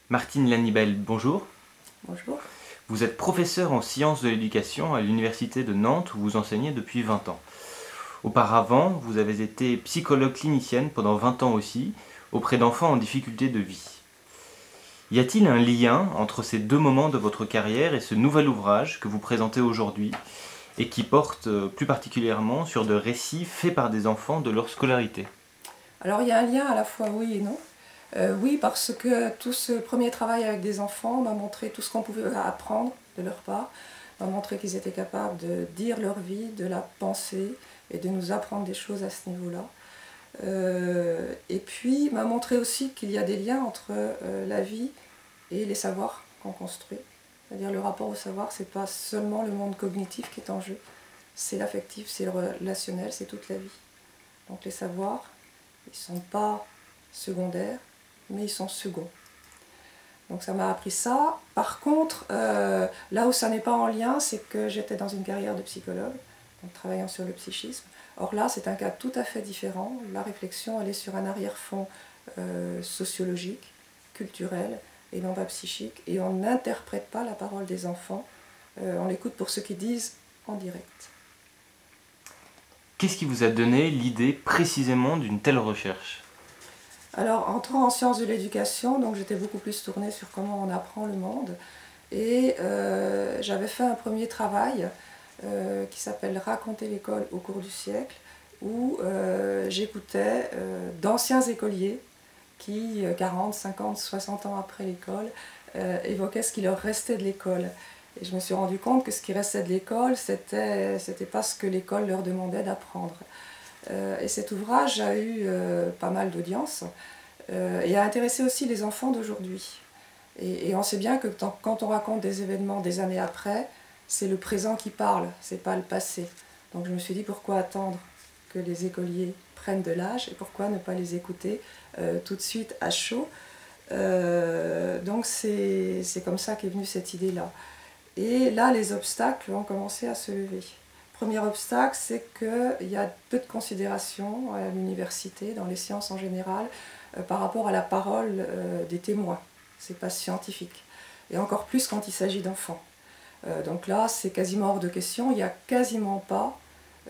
Martine Lannibel, bonjour. Bonjour. Vous êtes professeure en sciences de l'éducation à l'université de Nantes où vous enseignez depuis 20 ans. Auparavant, vous avez été psychologue clinicienne pendant 20 ans aussi, auprès d'enfants en difficulté de vie. Y a-t-il un lien entre ces deux moments de votre carrière et ce nouvel ouvrage que vous présentez aujourd'hui et qui porte plus particulièrement sur de récits faits par des enfants de leur scolarité? Alors il y a un lien à la fois oui et non. Oui, parce que tout ce premier travail avec des enfants m'a montré tout ce qu'on pouvait apprendre de leur part, m'a montré qu'ils étaient capables de dire leur vie, de la penser et de nous apprendre des choses à ce niveau-là. Et puis m'a montré aussi qu'il y a des liens entre la vie et les savoirs qu'on construit. C'est-à-dire le rapport au savoir, c'est pas seulement le monde cognitif qui est en jeu, c'est l'affectif, c'est le relationnel, c'est toute la vie. Donc les savoirs, ils ne sont pas secondaires, mais ils sont seconds. Donc ça m'a appris ça. Par contre, là où ça n'est pas en lien, c'est que j'étais dans une carrière de psychologue, donc travaillant sur le psychisme. Or là, c'est un cas tout à fait différent. La réflexion, elle est sur un arrière-fond sociologique, culturel, et non pas psychique. Et on n'interprète pas la parole des enfants, on l'écoute pour ce qu'ils disent en direct. Qu'est-ce qui vous a donné l'idée précisément d'une telle recherche? Alors, entrant en sciences de l'éducation, donc j'étais beaucoup plus tournée sur comment on apprend le monde. Et j'avais fait un premier travail qui s'appelle Raconter l'école au cours du siècle, où j'écoutais d'anciens écoliers qui, 40, 50, 60 ans après l'école, évoquaient ce qui leur restait de l'école. Et je me suis rendu compte que ce qui restait de l'école, c'était pas ce que l'école leur demandait d'apprendre. Et cet ouvrage a eu pas mal d'audience et a intéressé aussi les enfants d'aujourd'hui. Et on sait bien que quand on raconte des événements des années après, c'est le présent qui parle, c'est pas le passé. Donc je me suis dit pourquoi attendre que les écoliers prennent de l'âge et pourquoi ne pas les écouter tout de suite à chaud. Donc c'est comme ça qu'est venue cette idée-là. Et là, les obstacles ont commencé à se lever. Premier obstacle, c'est qu'il y a peu de considération à l'université, dans les sciences en général, par rapport à la parole des témoins. C'est pas scientifique. Et encore plus quand il s'agit d'enfants. Donc là, c'est quasiment hors de question. Il n'y a quasiment pas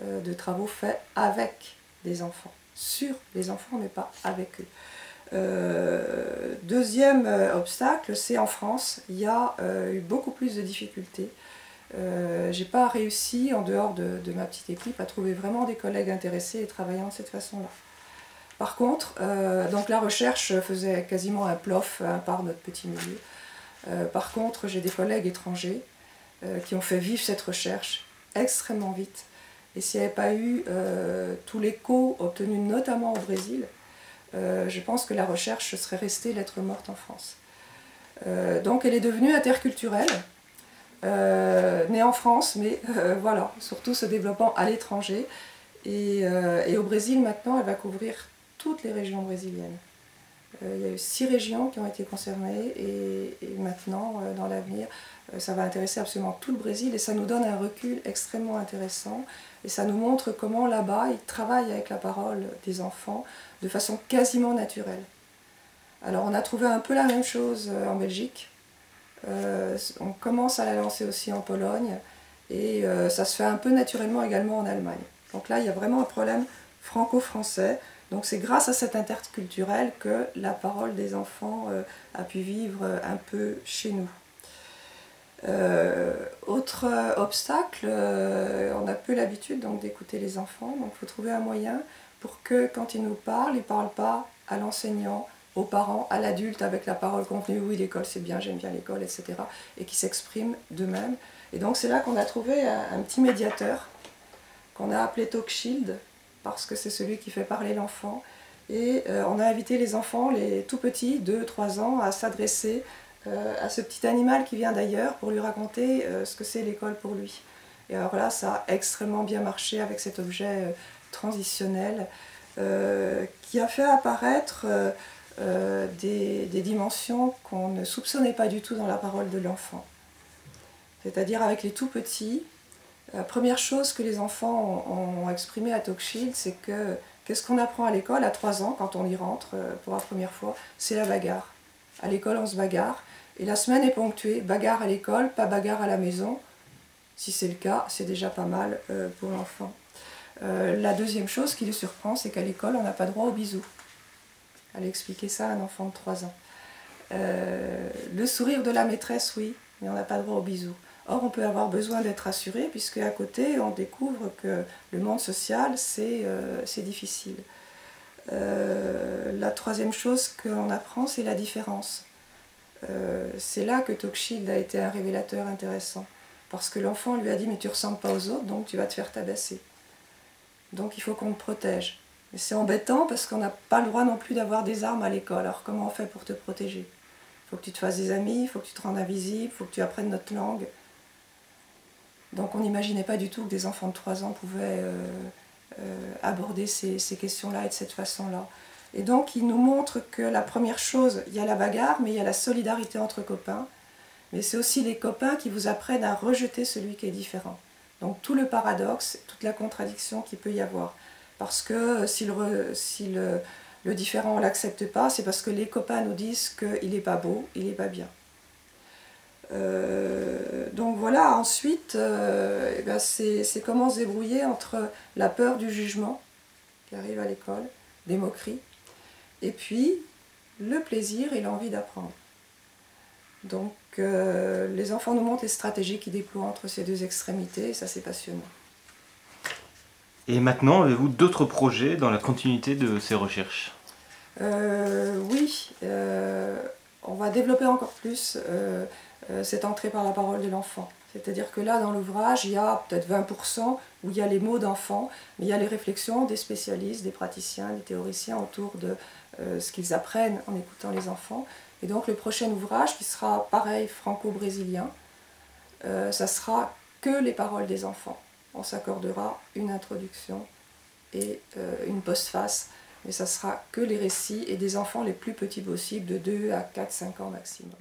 de travaux faits avec des enfants. Sur les enfants, mais pas avec eux. Deuxième obstacle, c'est en France. Il y a eu beaucoup plus de difficultés. J'ai pas réussi, en dehors de ma petite équipe, à trouver vraiment des collègues intéressés et travaillant de cette façon-là. Par contre, donc la recherche faisait quasiment un plof par notre petit milieu. Par contre, j'ai des collègues étrangers qui ont fait vivre cette recherche extrêmement vite. Et s'il n'y avait pas eu tout l'écho obtenu notamment au Brésil, je pense que la recherche serait restée lettre morte en France. Donc elle est devenue interculturelle. Née en France, mais voilà, surtout se développant à l'étranger. Et au Brésil, maintenant, elle va couvrir toutes les régions brésiliennes. Il y a eu 6 régions qui ont été concernées et maintenant, dans l'avenir, ça va intéresser absolument tout le Brésil et ça nous donne un recul extrêmement intéressant et ça nous montre comment là-bas, ils travaillent avec la parole des enfants de façon quasiment naturelle. Alors on a trouvé un peu la même chose en Belgique. On commence à la lancer aussi en Pologne et ça se fait un peu naturellement également en Allemagne. Donc là, il y a vraiment un problème franco-français. Donc c'est grâce à cet interculturel que la parole des enfants a pu vivre un peu chez nous. Autre obstacle, on a peu l'habitude d'écouter les enfants, donc il faut trouver un moyen pour que quand ils nous parlent, ils ne parlent pas à l'enseignant, aux parents, à l'adulte avec la parole contenue, oui l'école c'est bien, j'aime bien l'école, etc. et qui s'expriment d'eux-mêmes. Et donc c'est là qu'on a trouvé un petit médiateur qu'on a appelé TalkShield, parce que c'est celui qui fait parler l'enfant. Et on a invité les enfants, les tout petits, 2-3 ans, à s'adresser à ce petit animal qui vient d'ailleurs pour lui raconter ce que c'est l'école pour lui. Et alors là, ça a extrêmement bien marché avec cet objet transitionnel qui a fait apparaître des dimensions qu'on ne soupçonnait pas du tout dans la parole de l'enfant. C'est-à-dire avec les tout petits, la première chose que les enfants ont exprimée à TalkShield, c'est que qu'est-ce qu'on apprend à l'école à 3 ans quand on y rentre pour la première fois? C'est la bagarre. À l'école, on se bagarre. Et la semaine est ponctuée, bagarre à l'école, pas bagarre à la maison. Si c'est le cas, c'est déjà pas mal pour l'enfant. La deuxième chose qui le surprend, c'est qu'à l'école, on n'a pas droit aux bisous. Allez expliquer ça à un enfant de 3 ans. Le sourire de la maîtresse, oui, mais on n'a pas droit aux bisous. Or, on peut avoir besoin d'être rassuré, puisque à côté, on découvre que le monde social, c'est difficile. La troisième chose qu'on apprend, c'est la différence. C'est là que Tocqueville a été un révélateur intéressant. Parce que l'enfant lui a dit « mais tu ne ressembles pas aux autres, donc tu vas te faire tabasser ». Donc il faut qu'on te protège. Et c'est embêtant parce qu'on n'a pas le droit non plus d'avoir des armes à l'école. Alors comment on fait pour te protéger? Il faut que tu te fasses des amis, il faut que tu te rendes invisible, il faut que tu apprennes notre langue. Donc on n'imaginait pas du tout que des enfants de 3 ans pouvaient aborder ces questions-là et de cette façon-là. Et donc il nous montre que la première chose, il y a la bagarre, mais il y a la solidarité entre copains. Mais c'est aussi les copains qui vous apprennent à rejeter celui qui est différent. Donc tout le paradoxe, toute la contradiction qu'il peut y avoir. Parce que si le différent on ne l'accepte pas, c'est parce que les copains nous disent qu'il n'est pas beau, il n'est pas bien. Donc voilà, ensuite, c'est comment se débrouiller entre la peur du jugement qui arrive à l'école, des moqueries, et puis le plaisir et l'envie d'apprendre. Donc les enfants nous montrent les stratégies qu'ils déploient entre ces deux extrémités, et ça c'est passionnant. Et maintenant, avez-vous d'autres projets dans la continuité de ces recherches? Oui, on va développer encore plus cette entrée par la parole de l'enfant. C'est-à-dire que là, dans l'ouvrage, il y a peut-être 20% où il y a les mots d'enfant, mais il y a les réflexions des spécialistes, des praticiens, des théoriciens autour de ce qu'ils apprennent en écoutant les enfants. Et donc le prochain ouvrage, qui sera pareil, franco-brésilien, ça sera que les paroles des enfants. On s'accordera une introduction et une postface, mais ça sera que les récits et des enfants les plus petits possibles, de 2 à 4-5 ans maximum.